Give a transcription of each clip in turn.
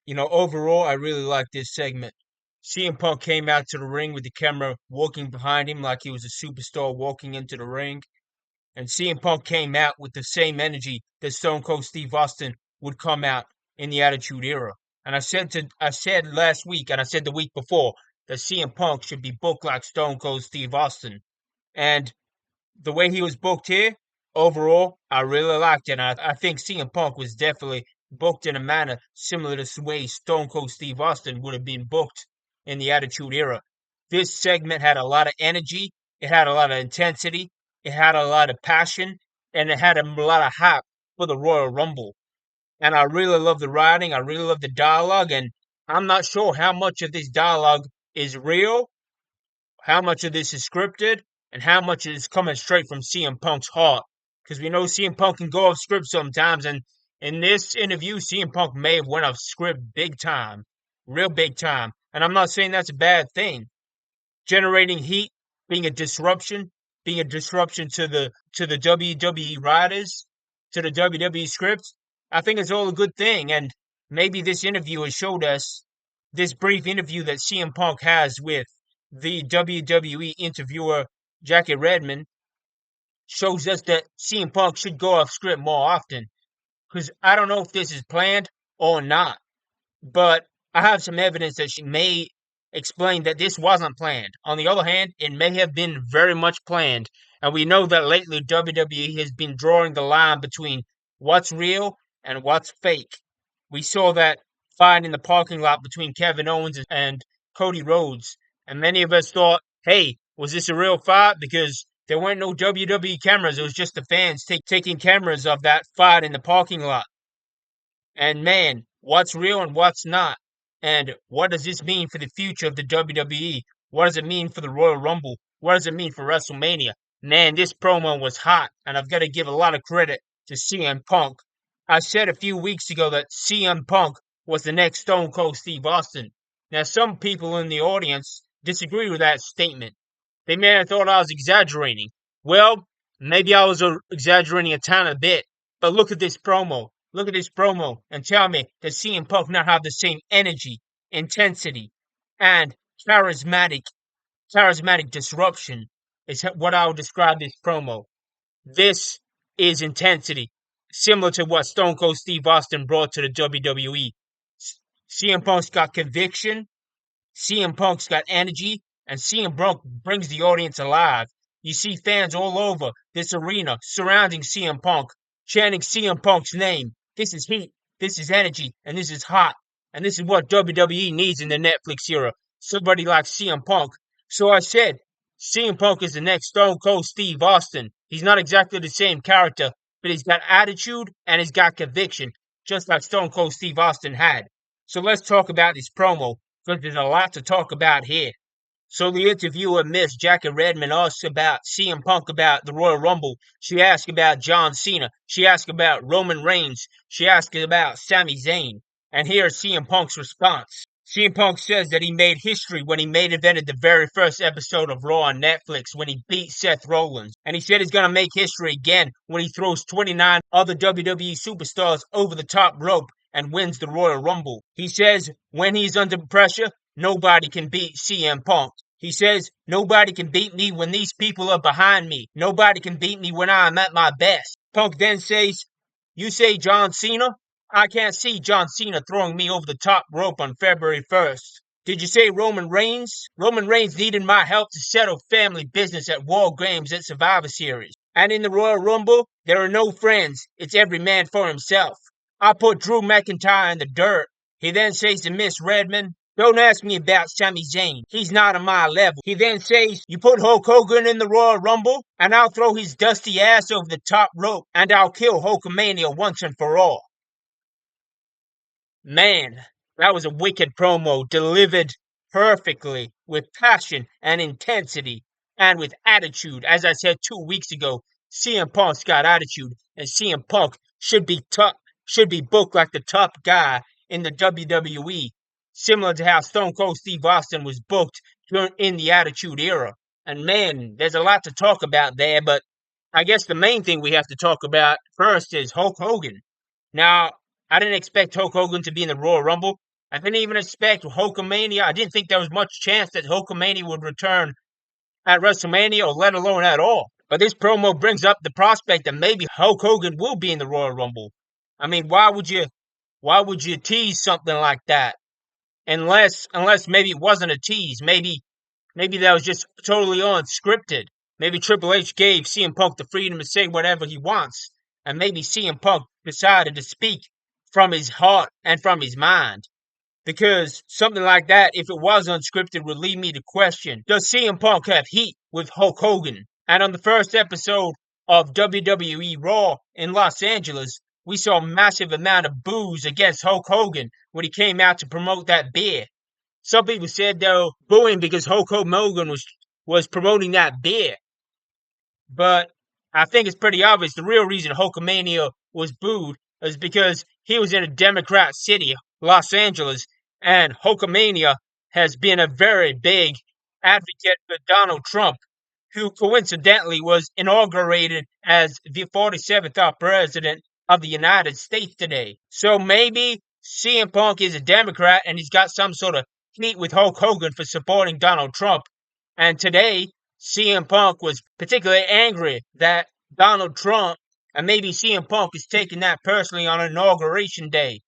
Overall, I really like this segment. CM Punk came out to the ring with the camera walking behind him like he was a superstar walking into the ring. And CM Punk came out with the same energy that Stone Cold Steve Austin would come out in the Attitude Era. And I said last week and I said the week before that CM Punk should be booked like Stone Cold Steve Austin. And the way he was booked here, overall, I really liked it. And I think CM Punk was definitely booked in a manner similar to the way Stone Cold Steve Austin would have been booked in the Attitude Era. This segment had a lot of energy, it had a lot of intensity, it had a lot of passion, and it had a lot of hype for the Royal Rumble. And I really love the writing, I really love the dialogue, and I'm not sure how much of this dialogue is real, how much of this is scripted, and how much is coming straight from CM Punk's heart. Because we know CM Punk can go off script sometimes, and in this interview, CM Punk may have went off script big time, real big time. And I'm not saying that's a bad thing. Generating heat, being a disruption to the WWE writers, to the WWE script. I think it's all a good thing, and maybe this interview has showed us this brief interview that CM Punk has with the WWE interviewer Jackie Redmond shows us that CM Punk should go off script more often. Because I don't know if this is planned or not, but I have some evidence that she may explain that this wasn't planned. On the other hand, it may have been very much planned. And we know that lately WWE has been drawing the line between what's real and what's fake. We saw that fight in the parking lot between Kevin Owens and Cody Rhodes. And many of us thought, hey, was this a real fight? Because there weren't no WWE cameras. It was just the fans taking cameras of that fight in the parking lot. And man, what's real and what's not? And what does this mean for the future of the WWE? What does it mean for the Royal Rumble? What does it mean for WrestleMania? Man, this promo was hot, and I've got to give a lot of credit to CM Punk. I said a few weeks ago that CM Punk was the next Stone Cold Steve Austin. Now, some people in the audience disagree with that statement. They may have thought I was exaggerating. Well, maybe I was exaggerating a tiny bit, but look at this promo. Look at this promo and tell me that CM Punk not have the same energy, intensity, and charismatic disruption is what I would describe this promo. This is intensity, similar to what Stone Cold Steve Austin brought to the WWE. CM Punk's got conviction, CM Punk's got energy, and CM Punk brings the audience alive. You see fans all over this arena surrounding CM Punk, chanting CM Punk's name. This is heat, this is energy, and this is hot. And this is what WWE needs in the Netflix era. Somebody like CM Punk. So I said, CM Punk is the next Stone Cold Steve Austin. He's not exactly the same character, but he's got attitude and he's got conviction, just like Stone Cold Steve Austin had. So let's talk about this promo, because there's a lot to talk about here. So the interviewer, Miss Jackie Redmond, asked about CM Punk about the Royal Rumble. She asked about John Cena. She asked about Roman Reigns. She asked about Sami Zayn. And here's CM Punk's response. CM Punk says that he made history when he main evented the very first episode of Raw on Netflix when he beat Seth Rollins. And he said he's going to make history again when he throws 29 other WWE superstars over the top rope and wins the Royal Rumble. He says when he's under pressure, nobody can beat CM Punk. He says, nobody can beat me when these people are behind me. Nobody can beat me when I'm at my best. Punk then says, you say John Cena? I can't see John Cena throwing me over the top rope on February 1st. Did you say Roman Reigns? Roman Reigns needed my help to settle family business at War Games at Survivor Series. And in the Royal Rumble, there are no friends. It's every man for himself. I put Drew McIntyre in the dirt. He then says to Miss Redmond, don't ask me about Sami Zayn. He's not on my level. He then says, you put Hulk Hogan in the Royal Rumble, and I'll throw his dusty ass over the top rope, and I'll kill Hulkamania once and for all. Man, that was a wicked promo, delivered perfectly, with passion and intensity, and with attitude. As I said 2 weeks ago, CM Punk's got attitude, and CM Punk should be tough, should be booked like the top guy in the WWE. Similar to how Stone Cold Steve Austin was booked in the Attitude Era. And man, there's a lot to talk about there, but I guess the main thing we have to talk about first is Hulk Hogan. Now, I didn't expect Hulk Hogan to be in the Royal Rumble, I didn't even expect Hulkamania. I didn't think there was much chance that Hulkamania would return at WrestleMania, or let alone at all. But this promo brings up the prospect that maybe Hulk Hogan will be in the Royal Rumble. I mean, why would you tease something like that? Unless maybe it wasn't a tease. Maybe that was just totally unscripted. Maybe Triple H gave CM Punk the freedom to say whatever he wants. And maybe CM Punk decided to speak from his heart and from his mind. Because something like that, if it was unscripted, would lead me to question, does CM Punk have heat with Hulk Hogan? And on the first episode of WWE Raw in Los Angeles, we saw a massive amount of boos against Hulk Hogan when he came out to promote that beer. Some people said they were booing because Hulk Hogan was promoting that beer. But I think it's pretty obvious the real reason Hulkamania was booed is because he was in a Democrat city, Los Angeles, and Hulkamania has been a very big advocate for Donald Trump, who coincidentally was inaugurated as the 47th president of the United States today. So maybe CM Punk is a Democrat and he's got some sort of heat with Hulk Hogan for supporting Donald Trump. And today, CM Punk was particularly angry that Donald Trump, and maybe CM Punk is taking that personally on Inauguration Day.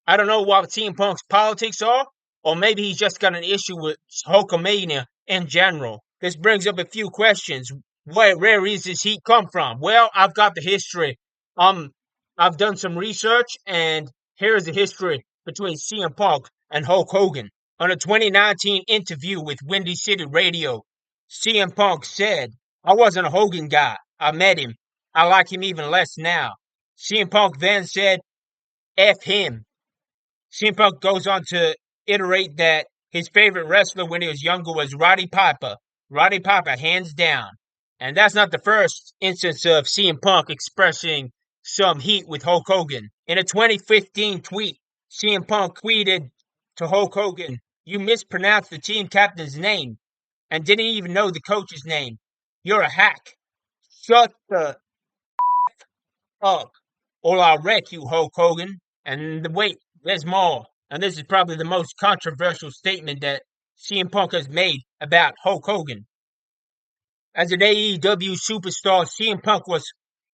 I don't know what CM Punk's politics are, or maybe he's just got an issue with Hulkamania in general. This brings up a few questions. Where is this heat come from? Well, I've got the history. I've done some research, and here's the history between CM Punk and Hulk Hogan. On a 2019 interview with Windy City Radio, CM Punk said, "I wasn't a Hogan guy. I met him. I like him even less now." CM Punk then said, "F him." CM Punk goes on to iterate that his favorite wrestler when he was younger was Roddy Piper. Roddy Piper, hands down. And that's not the first instance of CM Punk expressing some heat with Hulk Hogan. In a 2015 tweet, CM Punk tweeted to Hulk Hogan, "You mispronounced the team captain's name and didn't even know the coach's name. You're a hack. Shut the up, or I'll wreck you, Hulk Hogan." And wait, there's more. And this is probably the most controversial statement that CM Punk has made about Hulk Hogan. As an AEW superstar, CM Punk was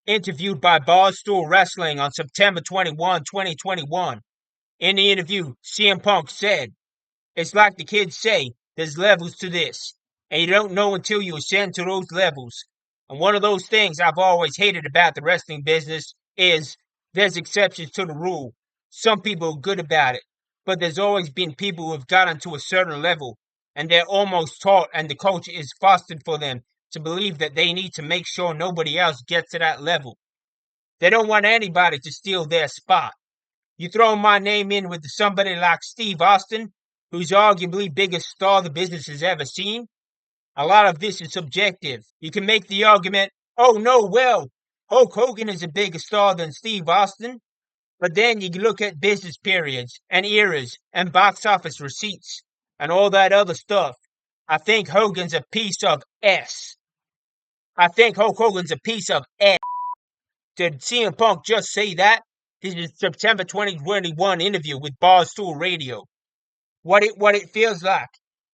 interviewed by Barstool Wrestling on September 21, 2021. In the interview, CM Punk said, "It's like the kids say, there's levels to this, and you don't know until you ascend to those levels. And one of those things I've always hated about the wrestling business is there's exceptions to the rule. Some people are good about it, but there's always been people who have gotten to a certain level, and they're almost taught, and the culture is fostered for them to believe that they need to make sure nobody else gets to that level. They don't want anybody to steal their spot. You throw my name in with somebody like Steve Austin, who's arguably biggest star the business has ever seen. A lot of this is subjective. You can make the argument, oh no, well, Hulk Hogan is a bigger star than Steve Austin. But then you look at business periods and eras and box office receipts and all that other stuff. I think Hogan's a piece of S. I think Hulk Hogan's a piece of S. Did CM Punk just say that? This is September 2021 interview with Barstool Radio. What it feels like.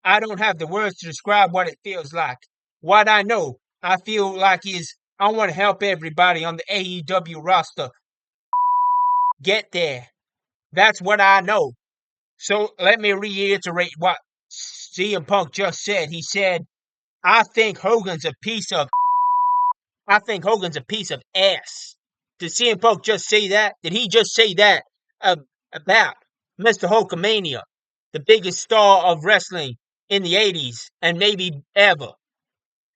I don't have the words to describe what it feels like. What I know, I feel like is I want to help everybody on the AEW roster get there. That's what I know. So let me reiterate what CM Punk just said. He said, I think Hogan's a piece of ass. Did CM Punk just say that? Did he just say that about Mr. Hulkamania, the biggest star of wrestling in the 80s and maybe ever?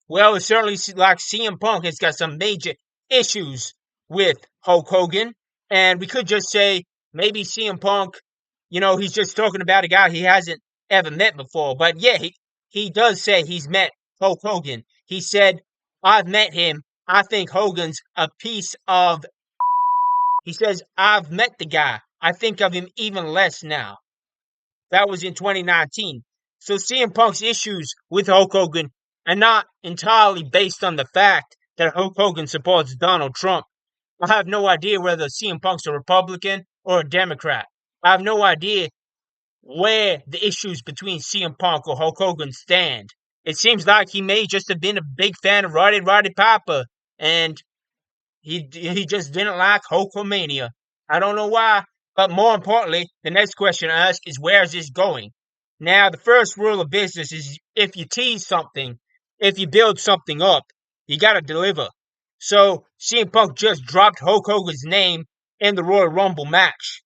Well, it certainly like CM Punk has got some major issues with Hulk Hogan. And we could just say maybe CM Punk, he's just talking about a guy he hasn't ever met before. But yeah, he does say he's met Hulk Hogan. He said, I've met him. I think Hogan's a piece of. He says, I've met the guy. I think of him even less now. That was in 2019. So CM Punk's issues with Hulk Hogan are not entirely based on the fact that Hulk Hogan supports Donald Trump. I have no idea whether CM Punk's a Republican or a Democrat. I have no idea where the issues between CM Punk or Hulk Hogan stand. It seems like he may just have been a big fan of Roddy Piper, and he just didn't like Hulkamania. I don't know why, but more importantly, the next question I ask is where is this going? Now, the first rule of business is if you tease something, if you build something up, you got to deliver. So CM Punk just dropped Hulk Hogan's name in the Royal Rumble match.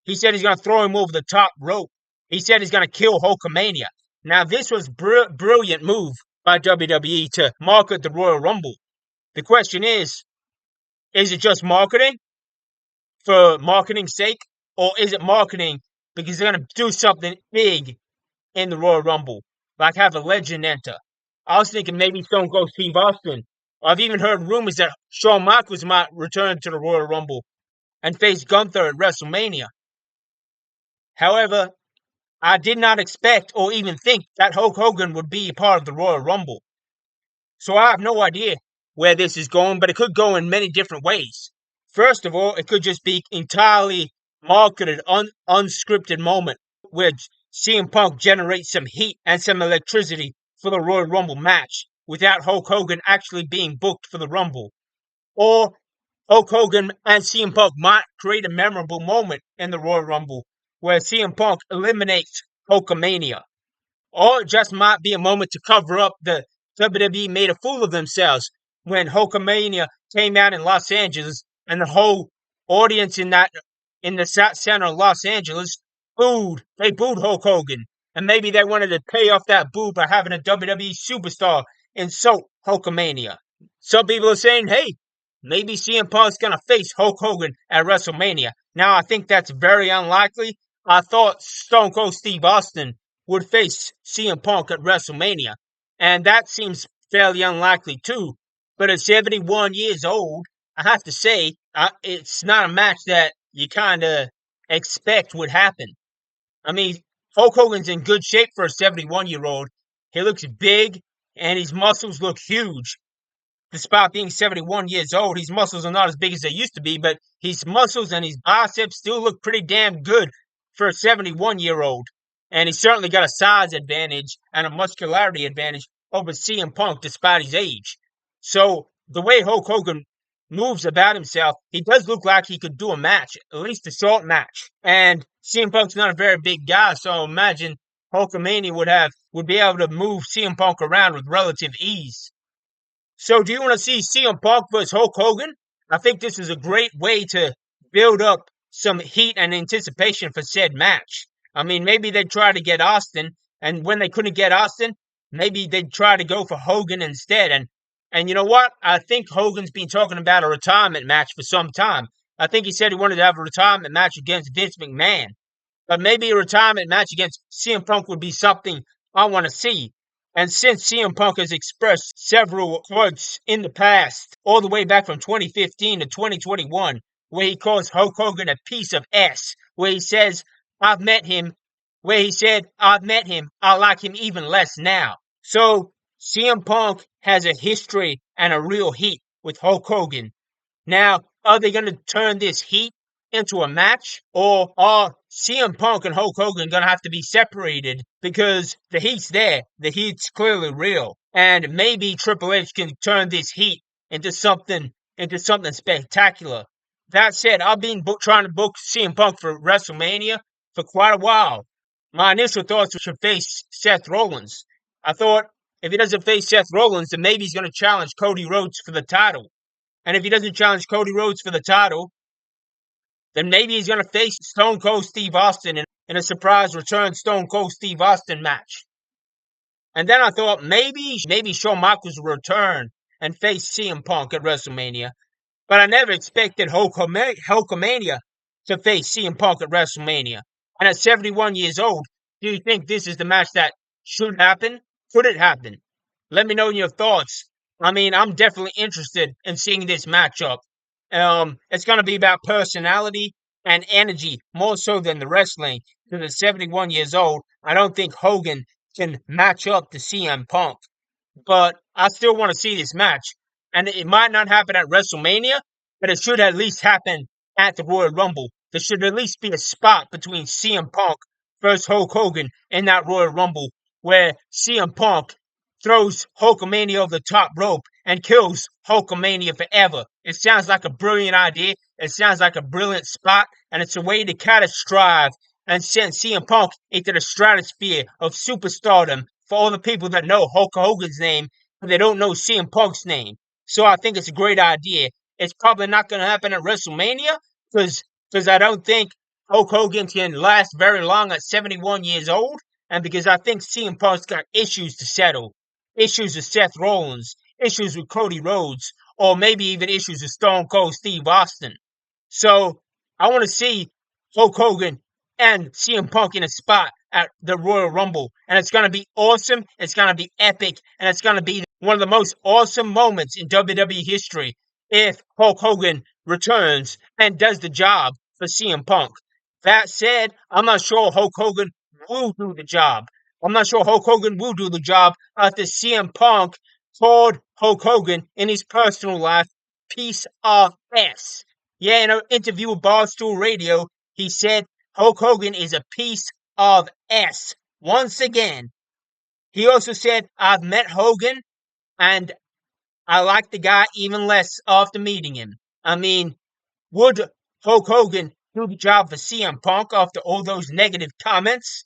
He said he's going to throw him over the top rope. He said he's going to kill Hulkamania. Now, this was brilliant move by WWE to market the Royal Rumble. The question is it just marketing for marketing's sake? Or is it marketing because they're going to do something big in the Royal Rumble? Like have a legend enter. I was thinking maybe Stone Cold Steve Austin. I've even heard rumors that Shawn Michaels might return to the Royal Rumble and face Gunther at WrestleMania. However, I did not expect or even think that Hulk Hogan would be a part of the Royal Rumble. So I have no idea where this is going, but it could go in many different ways. First of all, it could just be entirely marketed, unscripted moment where CM Punk generates some heat and some electricity for the Royal Rumble match without Hulk Hogan actually being booked for the Rumble. Or Hulk Hogan and CM Punk might create a memorable moment in the Royal Rumble where CM Punk eliminates Hulkamania. Or it just might be a moment to cover up the WWE made a fool of themselves when Hulkamania came out in Los Angeles and the whole audience in the South Center of Los Angeles booed. They booed Hulk Hogan. And maybe they wanted to pay off that boo by having a WWE superstar insult Hulkamania. Some people are saying, hey, maybe CM Punk's going to face Hulk Hogan at WrestleMania. Now, I think that's very unlikely. I thought Stone Cold Steve Austin would face CM Punk at WrestleMania. And that seems fairly unlikely too. But at 71 years old, I have to say, it's not a match that you kind of expect would happen. I mean, Hulk Hogan's in good shape for a 71-year-old. He looks big, and his muscles look huge. Despite being 71 years old, his muscles are not as big as they used to be, but his muscles and his biceps still look pretty damn good for a 71-year-old. And he's certainly got a size advantage and a muscularity advantage over CM Punk despite his age. So the way Hulk Hogan moves about himself, he does look like he could do a match, at least a short match. And CM Punk's not a very big guy, so I imagine Hulkamania would be able to move CM Punk around with relative ease. So do you want to see CM Punk versus Hulk Hogan? I think this is a great way to build up some heat and anticipation for said match. I mean, maybe they'd try to get Austin, and when they couldn't get Austin, maybe they'd try to go for Hogan instead. And you know what? I think Hogan's been talking about a retirement match for some time. I think he said he wanted to have a retirement match against Vince McMahon. But maybe a retirement match against CM Punk would be something I want to see. And since CM Punk has expressed several quotes in the past, all the way back from 2015 to 2021, where he calls Hulk Hogan a piece of S, where he says, I've met him, I like him even less now. So CM Punk has a history and a real heat with Hulk Hogan. Now, are they going to turn this heat into a match? Or are CM Punk and Hulk Hogan going to have to be separated because the heat's there? The heat's clearly real. And maybe Triple H can turn this heat into something spectacular. That said, I've been trying to book CM Punk for WrestleMania for quite a while. My initial thoughts were to face Seth Rollins. I thought if he doesn't face Seth Rollins, then maybe he's going to challenge Cody Rhodes for the title. And if he doesn't challenge Cody Rhodes for the title, then maybe he's going to face Stone Cold Steve Austin in a surprise return Stone Cold Steve Austin match. And then I thought maybe Shawn Michaels will return and face CM Punk at WrestleMania. But I never expected Hulkamania to face CM Punk at WrestleMania. And at 71 years old, do you think this is the match that should happen? Could it happen? Let me know your thoughts. I mean, I'm definitely interested in seeing this matchup. It's going to be about personality and energy more so than the wrestling. Because at 71 years old, I don't think Hogan can match up to CM Punk. But I still want to see this match. And it might not happen at WrestleMania, but it should at least happen at the Royal Rumble. There should at least be a spot between CM Punk versus Hulk Hogan in that Royal Rumble, where CM Punk throws Hulkamania over the top rope and kills Hulkamania forever. It sounds like a brilliant idea. It sounds like a brilliant spot, and it's a way to kind of strive and send CM Punk into the stratosphere of superstardom for all the people that know Hulk Hogan's name, but they don't know CM Punk's name. So I think it's a great idea. It's probably not going to happen at WrestleMania because I don't think Hulk Hogan can last very long at 71 years old, and because I think CM Punk's got issues to settle, issues with Seth Rollins, issues with Cody Rhodes, or maybe even issues with Stone Cold Steve Austin. So I want to see Hulk Hogan and CM Punk in a spot at the Royal Rumble. And it's going to be awesome. It's going to be epic. And it's going to be one of the most awesome moments in WWE history if Hulk Hogan returns and does the job for CM Punk. That said, I'm not sure Hulk Hogan will do the job. I'm not sure Hulk Hogan will do the job after CM Punk called Hulk Hogan in his personal life piece of S. Yeah, in an interview with Barstool Radio, he said Hulk Hogan is a piece of S. Once again, he also said, I've met Hogan and I like the guy even less after meeting him. I mean, would Hulk Hogan do the job for CM Punk after all those negative comments?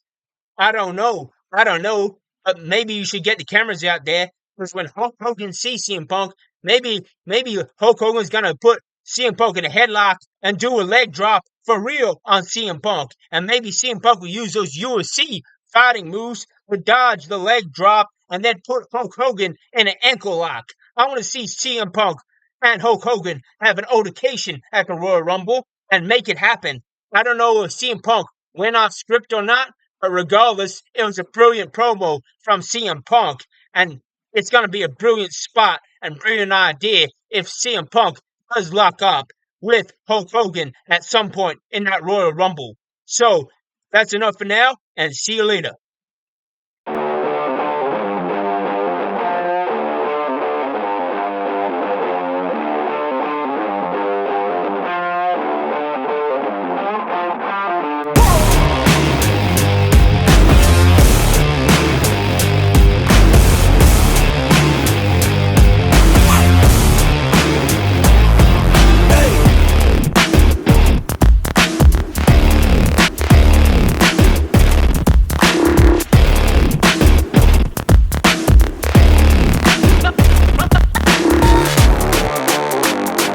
I don't know. I don't know. But maybe you should get the cameras out there because when Hulk Hogan sees CM Punk, maybe Hulk Hogan's gonna put CM Punk in a headlock and do a leg drop for real on CM Punk, and maybe CM Punk will use those UFC fighting moves to dodge the leg drop and then put Hulk Hogan in an ankle lock. I want to see CM Punk and Hulk Hogan have an altercation at the Royal Rumble and make it happen. I don't know if CM Punk went off script or not, but regardless, it was a brilliant promo from CM Punk, and it's going to be a brilliant spot and brilliant idea if CM Punk does lock up with Hulk Hogan at some point in that Royal Rumble. So that's enough for now, and see you later.